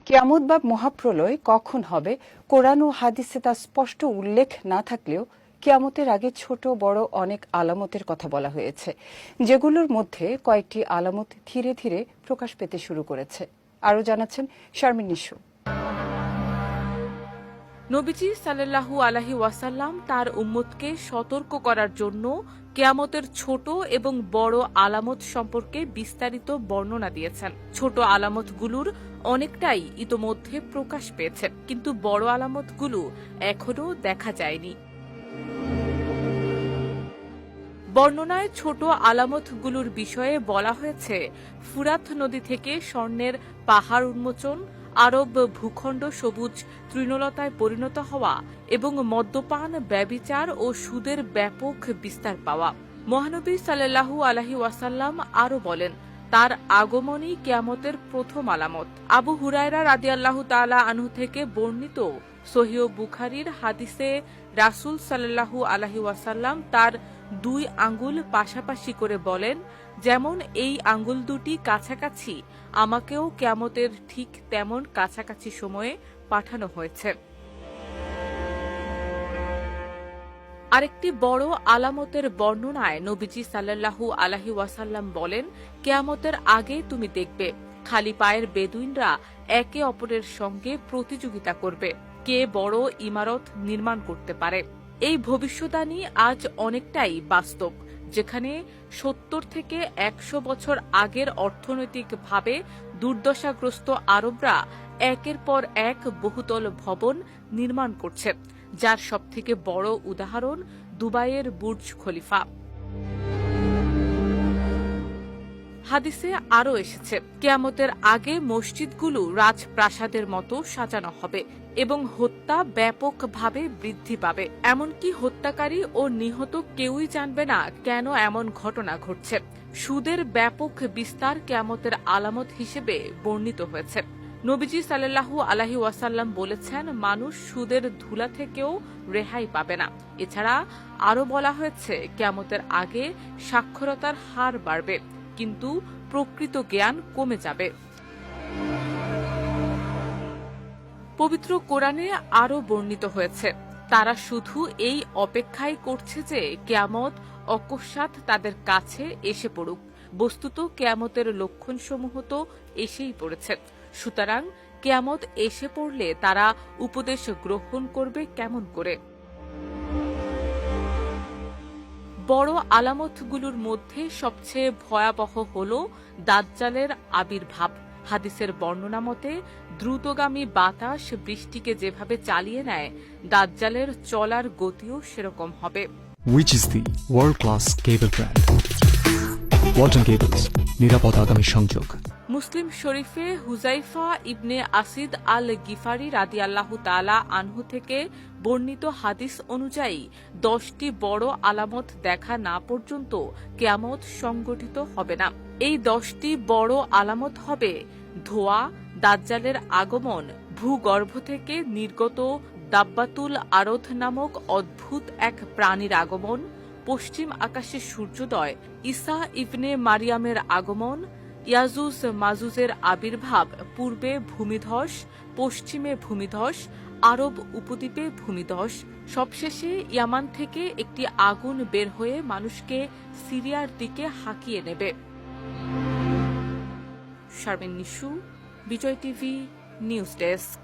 কিয়ামত বা মহাপ্রলয় কখন হবে কোরআন ও হাদিসে তা স্পষ্ট উল্লেখ না থাকলেও কিয়ামতের আগে ছোট বড় অনেক আলামতের কথা বলা হয়েছে, যেগুলোর মধ্যে কয়েকটি আলামত ধীরে ধীরে প্রকাশ পেতে শুরু করেছে। আরও জানাচ্ছেন শারমিন নিশু। নবীজি সাল্লাল্লাহু আলাইহি ওয়াসাল্লাম তার উম্মতকে সতর্ক করার জন্য কিয়ামতের ছোট এবং বড় আলামত সম্পর্কে বিস্তারিত বর্ণনা দিয়েছেন। ছোট আলামতগুলোর অনেকটাই ইতোমধ্যে প্রকাশ পেয়েছে, কিন্তু বড় আলামতগুলো এখনো দেখা যায়নি। বর্ণনায় ছোট আলামতগুলোর বিষয়ে বলা হয়েছে, ফুরাত নদী থেকে স্বর্ণের পাহাড় উন্মোচন, আরব ভূখণ্ড সবুজ তৃণলতায় পরিণত হওয়া এবং মদ্যপান, ব্যভিচার ও সুদের ব্যাপক বিস্তার পাওয়া। মহানবী সাল্লাল্লাহু আলাইহি ওয়াসাল্লাম আরও বলেন, তার আগমনই কিয়ামতের প্রথম আলামত। আবু হুরায়রা রাদিয়াল্লাহু তাআলা আনহু থেকে বর্ণিত সহিহ বুখারীর হাদিসে রাসূল সাল্লাল্লাহু আলাইহি ওয়াসাল্লাম তার দুই আঙ্গুল পাশাপাশি করে বলেন, যেমন এই আঙ্গুল দুটি কাছাকাছি, আমাকেও কিয়ামতের ঠিক তেমন কাছাকাছি সময়ে পাঠানো হয়েছে। আরেকটি বড় আলামতের বর্ণনায় নবীজি সাল্লাল্লাহু আলাইহি ওয়াসাল্লাম বলেন, কিয়ামতের আগে তুমি দেখবে খালি পায়ের বেদুইনরা একে অপরের সঙ্গে প্রতিযোগিতা করবে, কে বড় ইমারত নির্মাণ করতে পারে। এই ভবিষ্যদ্বাণী আজ অনেকটাই বাস্তব, যেখানে ৭০ থেকে ১০০ বছর আগের অর্থনৈতিকভাবে দুর্দশাগ্রস্ত আরবরা একের পর এক বহুতল ভবন নির্মাণ করছে, যার সবথেকে বড় উদাহরণ দুবাইয়ের বুর্জ খলিফা। হাদিসে আরও এসেছে, কিয়ামতের আগে মসজিদগুলো রাজপ্রাসাদের মতো সাজানো হবে এবং হত্যা ব্যাপকভাবে বৃদ্ধি পাবে। এমনকি হত্যাকারী ও নিহত কেউই জানবে না কেন এমন ঘটনা ঘটছে। সুদের ব্যাপক বিস্তার কিয়ামতের আলামত হিসেবে বর্ণিত হয়েছে। নবীজি সাল্লাল্লাহু আলাইহি ওয়াসাল্লাম বলেছেন, মানুষ সুদের ধুলা থেকেও রেহাই পাবে না। এছাড়া আরও বলা হয়েছে, কিয়ামতের আগে সাক্ষরতার হার বাড়বে, কিন্তু প্রকৃত জ্ঞান কমে যাবে। পবিত্র কোরআনে আরও বর্ণিত হয়েছে, তারা শুধু এই অপেক্ষাই করছে যে কিয়ামত অকস্মাৎ তাদের কাছে এসে পড়ুক। বস্তুত কিয়ামতের লক্ষণসমূহ তো এসেই পড়েছে, সুতরাং কিয়ামত এসে পড়লে তারা উপদেশ গ্রহণ করবে কেমন করে? বড় আলামতগুলোর মধ্যে সবচেয়ে ভয়াবহ হল দাজ্জালের আবির্ভাব। হাদিসের বর্ণনা মতে, দ্রুতগামী বাতাস বৃষ্টিকে যেভাবে চালিয়ে নেয়, দাজ্জালের চলার গতিও সেরকম হবে। Which is the world-class cable brand? Walton Cables, নিরাপদ আগামী সংযোগ। মুসলিম শরীফে হুজাইফা ইবনে আসিদ আল গিফারি রাদিয়াল্লাহু তাআলা আনহু থেকে বর্ণিত হাদিস অনুযায়ী 10টি বড় আলামত দেখা না পর্যন্ত কিয়ামত সংগঠিত হবে না। এই 10টি বড় আলামত হবে ধোঁয়া, দাজ্জালের আগমন, ভূগর্ভ থেকে নির্গত দাব্বাতুল আরদ নামক অদ্ভুত এক প্রাণীর আগমন, পশ্চিম আকাশে সূর্যোদয়, ঈসা ইবনে মারিয়ামের আগমন, ইয়াজুজ মাজুজের আবির্ভাব, পূর্বে ভূমিধস, পশ্চিমে ভূমিধস, আরব উপদ্বীপে ভূমিধস, সবশেষে ইয়ামান থেকে একটি আগুন বের হয়ে মানুষকে সিরিয়ার দিকে হাঁকিয়ে নেবে। শারমিন নিশু, বিজয় টিভি নিউজ ডেস্ক।